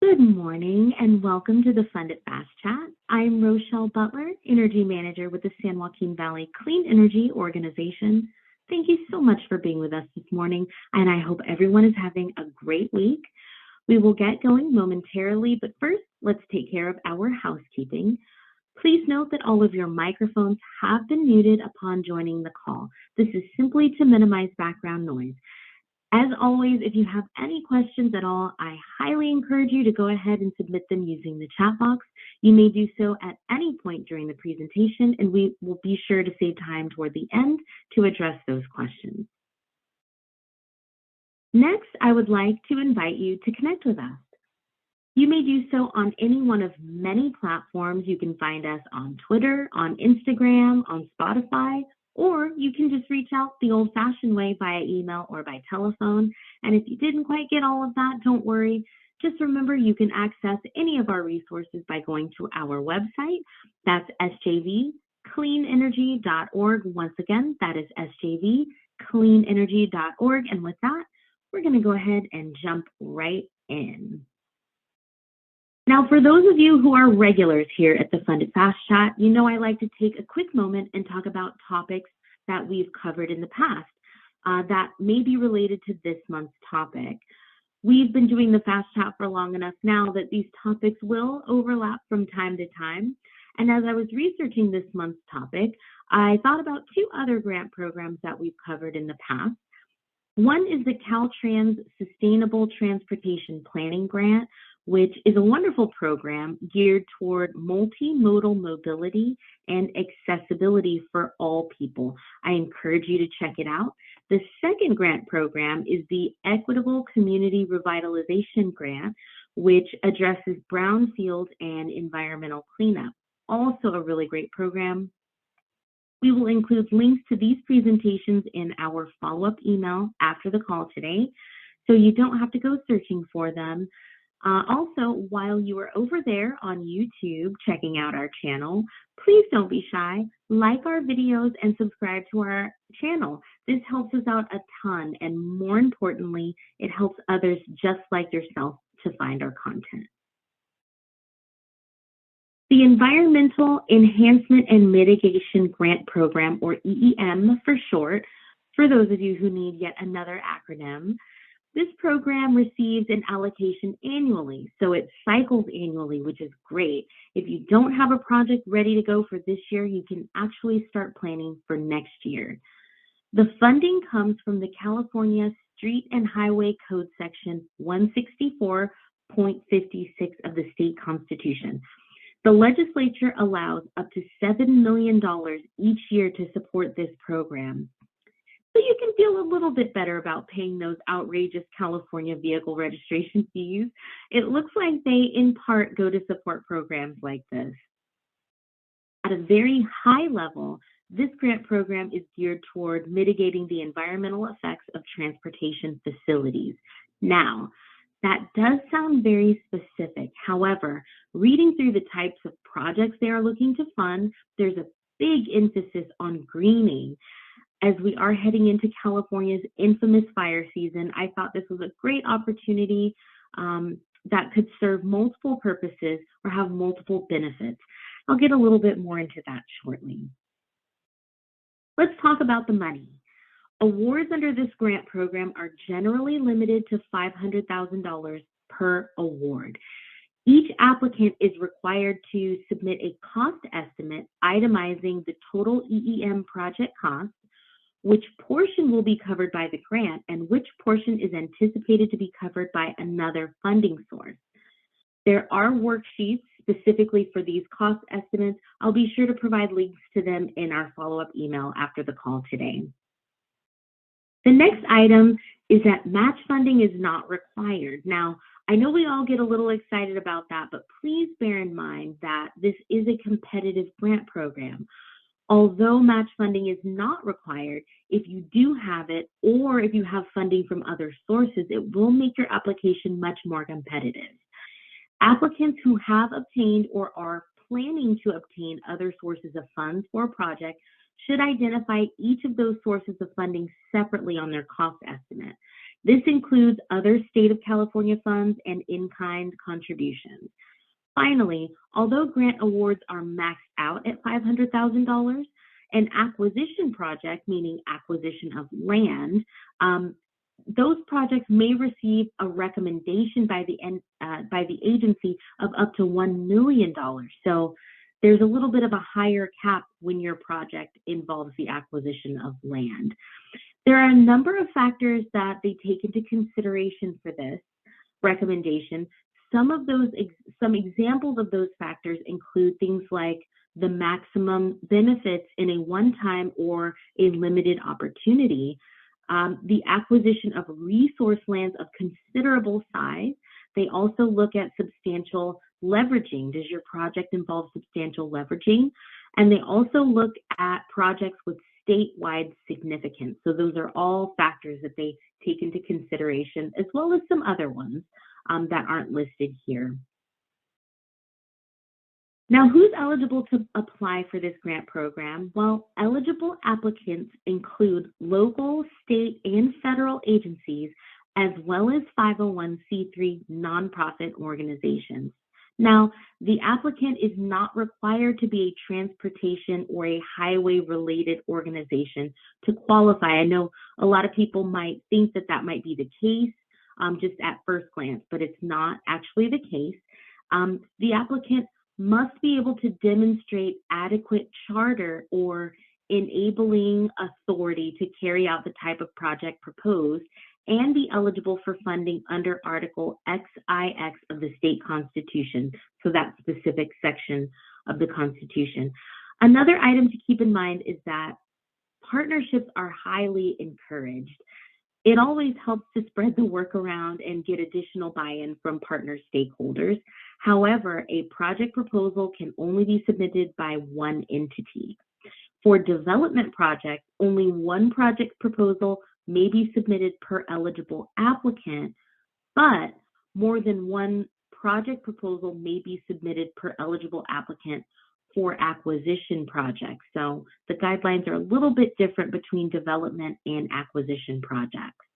Good morning and welcome to the Fund It Fast Chat. I'm Rochelle Butler, Energy Manager with the San Joaquin Valley Clean Energy Organization. Thank you so much for being with us this morning, and I hope everyone is having a great week. We will get going momentarily, but first, let's take care of our housekeeping. Please note that all of your microphones have been muted upon joining the call. This is simply to minimize background noise. As always, if you have any questions at all, I highly encourage you to go ahead and submit them using the chat box. You may do so at any point during the presentation, and we will be sure to save time toward the end to address those questions. Next, I would like to invite you to connect with us. You may do so on any one of many platforms. You can find us on Twitter, on Instagram, on Spotify, or you can just reach out the old-fashioned way via email or by telephone. And if you didn't quite get all of that, don't worry. Just remember you can access any of our resources by going to our website. That's sjvcleanenergy.org. Once again, that is sjvcleanenergy.org. And with that, we're going to go ahead and jump right in. Now, for those of you who are regulars here at the Fund It Fast Chat, you know I like to take a quick moment and talk about topics that we've covered in the past that may be related to this month's topic. We've been doing the Fast Chat for long enough now that these topics will overlap from time to time. And as I was researching this month's topic, I thought about two other grant programs that we've covered in the past. One is the Caltrans Sustainable Transportation Planning Grant, which is a wonderful program geared toward multimodal mobility and accessibility for all people. I encourage you to check it out. The second grant program is the Equitable Community Revitalization Grant, which addresses brownfield and environmental cleanup. Also a really great program. We will include links to these presentations in our follow-up email after the call today, so you don't have to go searching for them. Also, while you are over there on YouTube checking out our channel, please don't be shy. Like our videos and subscribe to our channel. This helps us out a ton, and more importantly, it helps others just like yourself to find our content. The Environmental Enhancement and Mitigation Grant Program, or EEM for short, for those of you who need yet another acronym, this program receives an allocation annually, so it cycles annually, which is great. If you don't have a project ready to go for this year, you can actually start planning for next year. The funding comes from the California Street and Highway Code Section 164.56 of the state constitution. The legislature allows up to $7 million each year to support this program. So you can feel a little bit better about paying those outrageous California vehicle registration fees. It looks like they, in part, go to support programs like this. At a very high level, this grant program is geared toward mitigating the environmental effects of transportation facilities. Now, that does sound very specific. However, reading through the types of projects they are looking to fund, there's a big emphasis on greening. As we are heading into California's infamous fire season, I thought this was a great opportunity that could serve multiple purposes or have multiple benefits. I'll get a little bit more into that shortly. Let's talk about the money. Awards under this grant program are generally limited to $500,000 per award. Each applicant is required to submit a cost estimate itemizing the total EEM project cost, which portion will be covered by the grant, and which portion is anticipated to be covered by another funding source. There are worksheets specifically for these cost estimates. I'll be sure to provide links to them in our follow-up email after the call today. The next item is that match funding is not required. Now, I know we all get a little excited about that, but please bear in mind that this is a competitive grant program. Although match funding is not required, if you do have it or if you have funding from other sources, it will make your application much more competitive. Applicants who have obtained or are planning to obtain other sources of funds for a project should identify each of those sources of funding separately on their cost estimate. This includes other state of California funds and in-kind contributions. Finally, although grant awards are maxed out at $500,000, an acquisition project, meaning acquisition of land, those projects may receive a recommendation by the agency of up to $1 million. So there's a little bit of a higher cap when your project involves the acquisition of land. There are a number of factors that they take into consideration for this recommendation. Some examples of those factors include things like the maximum benefits in a one-time or a limited opportunity, the acquisition of resource lands of considerable size. They also look at substantial leveraging. Does your project involve substantial leveraging? And they also look at projects with statewide significance. So those are all factors that they take into consideration, as well as some other ones that aren't listed here. Now, who's eligible to apply for this grant program? Well, eligible applicants include local, state, and federal agencies, as well as 501c3 nonprofit organizations. Now, the applicant is not required to be a transportation or a highway-related organization to qualify. I know a lot of people might think that that might be the case just at first glance, but it's not actually the case. The applicant must be able to demonstrate adequate charter or enabling authority to carry out the type of project proposed and be eligible for funding under Article XIX of the state constitution, so that specific section of the Constitution. Another item to keep in mind is that partnerships are highly encouraged. It always helps to spread the work around and get additional buy-in from partner stakeholders. However, a project proposal can only be submitted by one entity. For development projects, only one project proposal may be submitted per eligible applicant, but more than one project proposal may be submitted per eligible applicant for acquisition projects. So the guidelines are a little bit different between development and acquisition projects.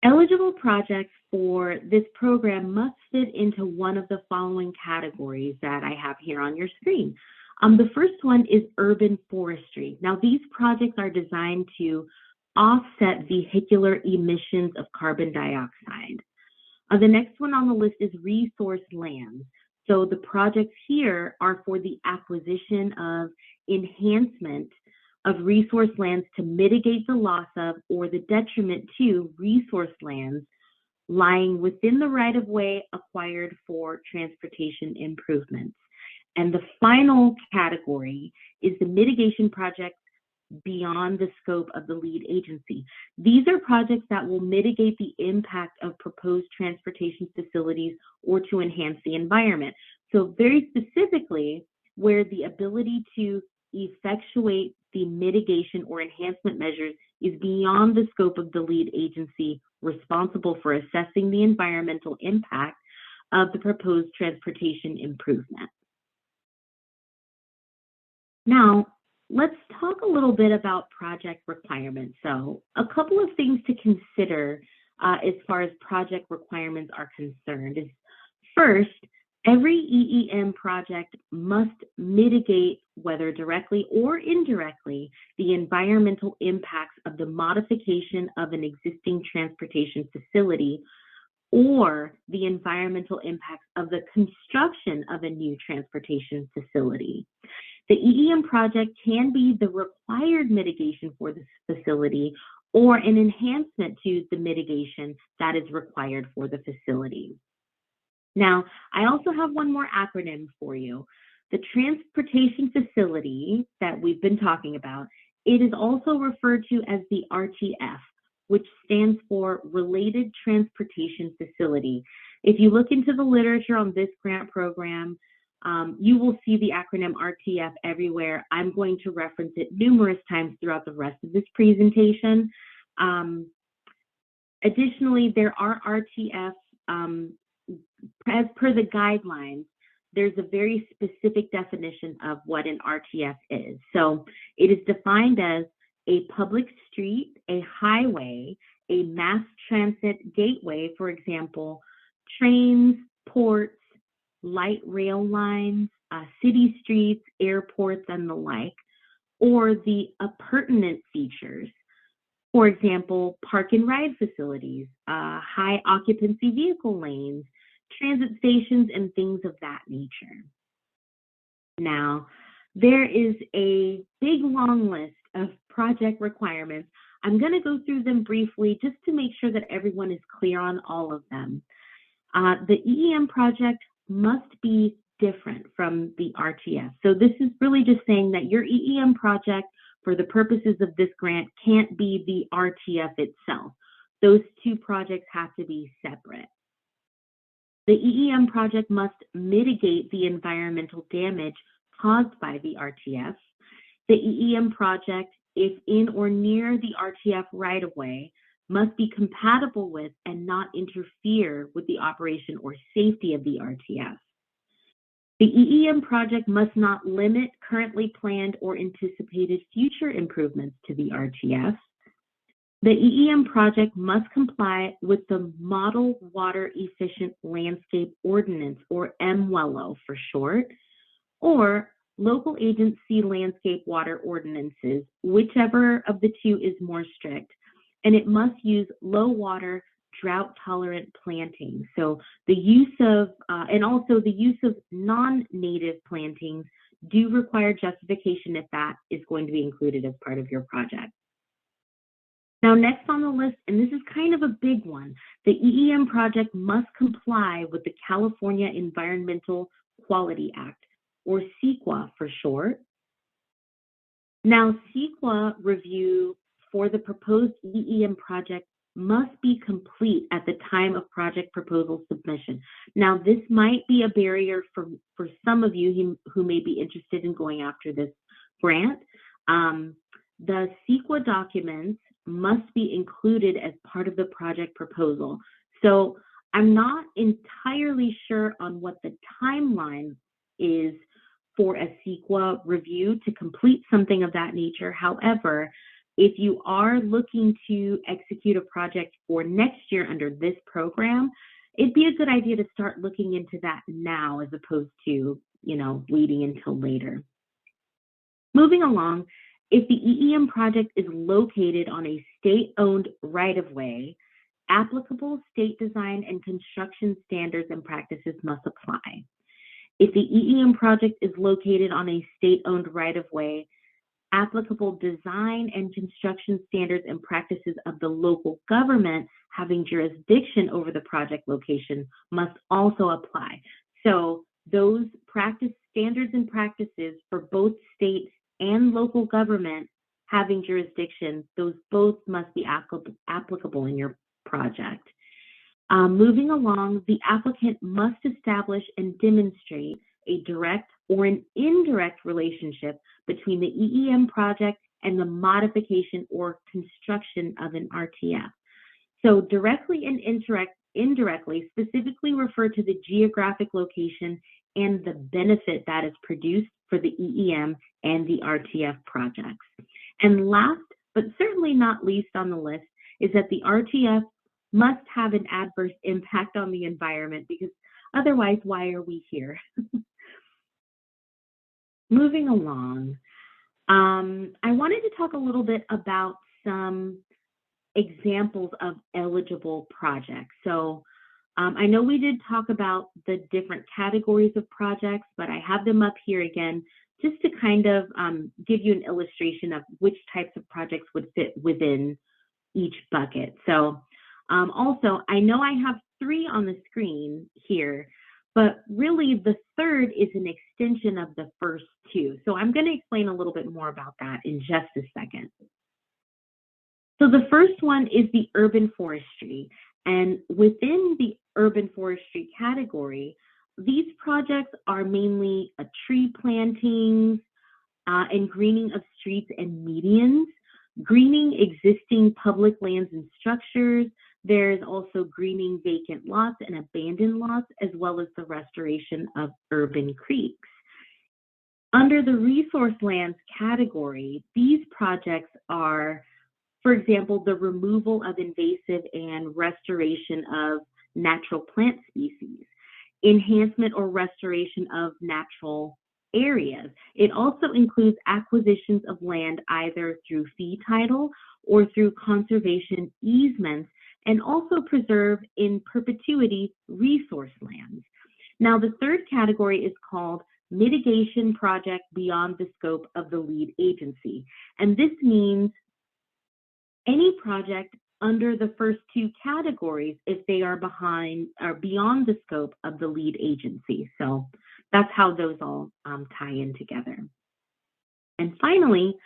Eligible projects for this program must fit into one of the following categories that I have here on your screen. The first one is urban forestry. Now, these projects are designed to offset vehicular emissions of carbon dioxide. The next one on the list is resource lands. So the projects here are for the acquisition of enhancement of resource lands to mitigate the loss of or the detriment to resource lands lying within the right-of-way acquired for transportation improvements. And the final category is the mitigation projects beyond the scope of the lead agency. These are projects that will mitigate the impact of proposed transportation facilities or to enhance the environment. So very specifically, where the ability to effectuate the mitigation or enhancement measures is beyond the scope of the lead agency responsible for assessing the environmental impact of the proposed transportation improvement. Now, let's talk a little bit about project requirements. So a couple of things to consider as far as project requirements are concerned is first, every EEM project must mitigate, whether directly or indirectly, the environmental impacts of the modification of an existing transportation facility or the environmental impacts of the construction of a new transportation facility. The EEM project can be the required mitigation for this facility or an enhancement to the mitigation that is required for the facility. Now, I also have one more acronym for you. The transportation facility that we've been talking about, it is also referred to as the RTF, which stands for Related Transportation Facility. If you look into the literature on this grant program, you will see the acronym RTF everywhere. I'm going to reference it numerous times throughout the rest of this presentation. Additionally, there are RTF, as per the guidelines, there's a very specific definition of what an RTF is. So it is defined as a public street, a highway, a mass transit gateway, for example, trains, ports, light rail lines, city streets, airports, and the like, or the appurtenant features, for example, park and ride facilities, high occupancy vehicle lanes, transit stations, and things of that nature. Now, there is a big long list of project requirements. I'm going to go through them briefly just to make sure that everyone is clear on all of them. The EEM project must be different from the RTF. So this is really just saying that your EEM project, for the purposes of this grant, can't be the RTF itself. Those two projects have to be separate. The EEM project must mitigate the environmental damage caused by the RTF. The EEM project, if in or near the RTF right-of-way, must be compatible with and not interfere with the operation or safety of the RTF. The EEM project must not limit currently planned or anticipated future improvements to the RTF. The EEM project must comply with the Model Water Efficient Landscape Ordinance, or MWELO for short, or local agency landscape water ordinances, whichever of the two is more strict, and it must use low water, drought tolerant planting. So the use of, and also the use of non-native plantings do require justification if that is going to be included as part of your project. Now, next on the list, and this is kind of a big one, the EEM project must comply with the California Environmental Quality Act, or CEQA for short. Now, CEQA review for the proposed EEM project must be complete at the time of project proposal submission. Now, this might be a barrier for some of you who may be interested in going after this grant. The CEQA documents must be included as part of the project proposal. So I'm not entirely sure on what the timeline is for a CEQA review to complete something of that nature. However, if you are looking to execute a project for next year under this program, it'd be a good idea to start looking into that now as opposed to, waiting until later. Moving along, if the EEM project is located on a state-owned right-of-way, applicable state design and construction standards and practices must apply. If the EEM project is located on a state-owned right-of-way, applicable design and construction standards and practices of the local government having jurisdiction over the project location must also apply. So those standards and practices for both state and local government having jurisdiction, those both must be applicable in your project. Moving along, the applicant must establish and demonstrate a direct or an indirect relationship between the EEM project and the modification or construction of an RTF. So directly and indirectly specifically refer to the geographic location and the benefit that is produced for the EEM and the RTF projects. And last, but certainly not least on the list, is that the RTF must have an adverse impact on the environment, because otherwise, why are we here? Moving along, I wanted to talk a little bit about some examples of eligible projects. So I know we did talk about the different categories of projects, but I have them up here again just to kind of give you an illustration of which types of projects would fit within each bucket. So also, I know I have 3 on the screen here, but really the third is an extension of the first 2. So I'm going to explain a little bit more about that in just a second. So the first one is the urban forestry. And within the urban forestry category, these projects are mainly tree plantings and greening of streets and medians, greening existing public lands and structures. There's also greening vacant lots and abandoned lots, as well as the restoration of urban creeks. Under the resource lands category, these projects are, for example, the removal of invasive and restoration of natural plant species, enhancement or restoration of natural areas. It also includes acquisitions of land either through fee title or through conservation easements, and also preserve in perpetuity resource lands. Now, the third category is called mitigation project beyond the scope of the lead agency. And this means any project under the first two categories if they are behind or beyond the scope of the lead agency. So that's how those all tie in together. And finally,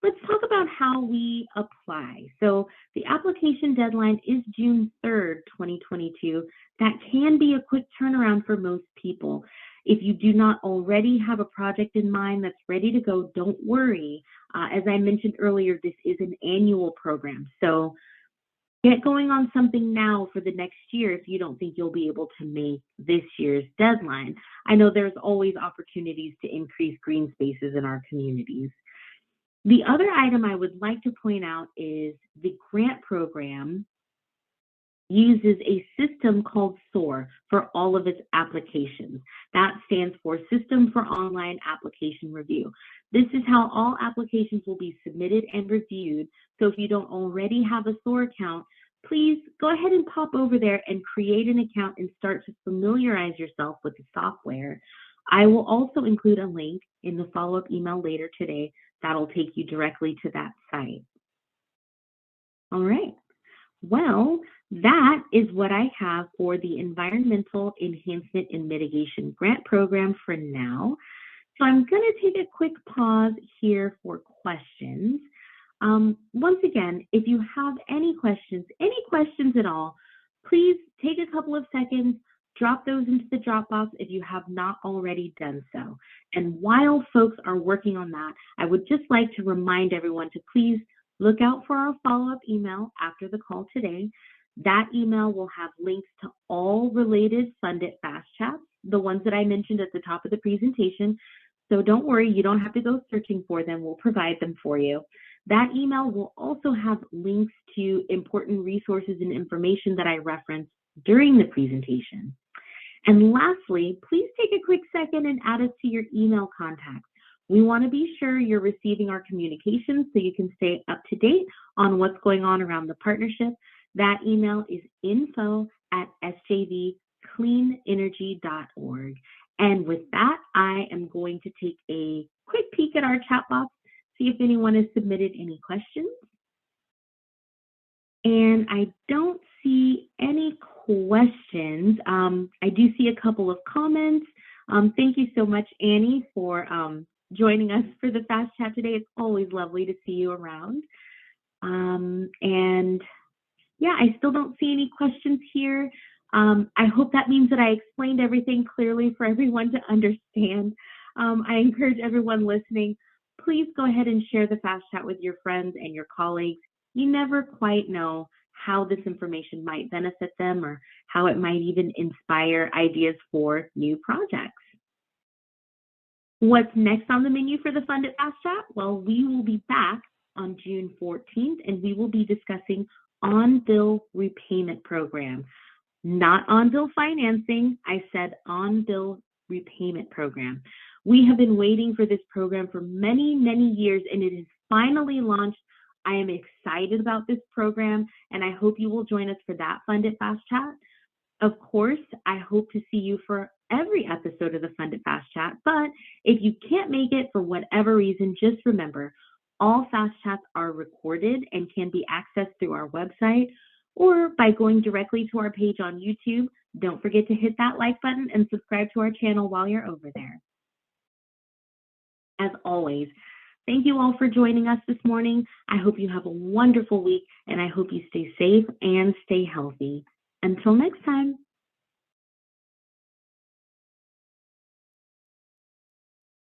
let's talk about how we apply. So the application deadline is June 3rd, 2022. That can be a quick turnaround for most people. If you do not already have a project in mind that's ready to go, don't worry. As I mentioned earlier, this is an annual program. So get going on something now for the next year if you don't think you'll be able to make this year's deadline. I know there's always opportunities to increase green spaces in our communities. The other item I would like to point out is the grant program uses a system called SOAR for all of its applications. That stands for System for Online Application Review. This is how all applications will be submitted and reviewed. So if you don't already have a SOAR account, please go ahead and pop over there and create an account and start to familiarize yourself with the software. I will also include a link in the follow-up email later today that'll take you directly to that site. All right. Well, that is what I have for the Environmental Enhancement and Mitigation Grant Program for now. So I'm going to take a quick pause here for questions. Once again, if you have any questions at all, please take a couple of seconds, drop those into the Dropbox if you have not already done so. And while folks are working on that, I would just like to remind everyone to please look out for our follow-up email after the call today. That email will have links to all related Fund It Fast Chats, the ones that I mentioned at the top of the presentation. So don't worry, you don't have to go searching for them. We'll provide them for you. That email will also have links to important resources and information that I referenced during the presentation. And lastly, please take a quick second and add us to your email contacts. We want to be sure you're receiving our communications so you can stay up to date on what's going on around the partnership. That email is info@sjvcleanenergy.org. And with that, I am going to take a quick peek at our chat box, see if anyone has submitted any questions. And I don't see any questions. I do see a couple of comments. Thank you so much, Annie, for joining us for the Fast Chat today. It's always lovely to see you around. And yeah, I still don't see any questions here. I hope that means that I explained everything clearly for everyone to understand. I encourage everyone listening, please go ahead and share the Fast Chat with your friends and your colleagues. You never quite know how this information might benefit them or how it might even inspire ideas for new projects. What's next on the menu for the Fund It Fast Chat? Well, we will be back on June 14th, and we will be discussing on-bill repayment program. Not on-bill financing, I said on-bill repayment program. We have been waiting for this program for many, many years, and it is finally launched. I am excited about this program, and I hope you will join us for that Fund It Fast Chat. Of course, I hope to see you for every episode of the Fund It Fast Chat, but if you can't make it for whatever reason, just remember, all Fast Chats are recorded and can be accessed through our website or by going directly to our page on YouTube. Don't forget to hit that like button and subscribe to our channel while you're over there. As always, thank you all for joining us this morning. I hope you have a wonderful week, and I hope you stay safe and stay healthy. Until next time.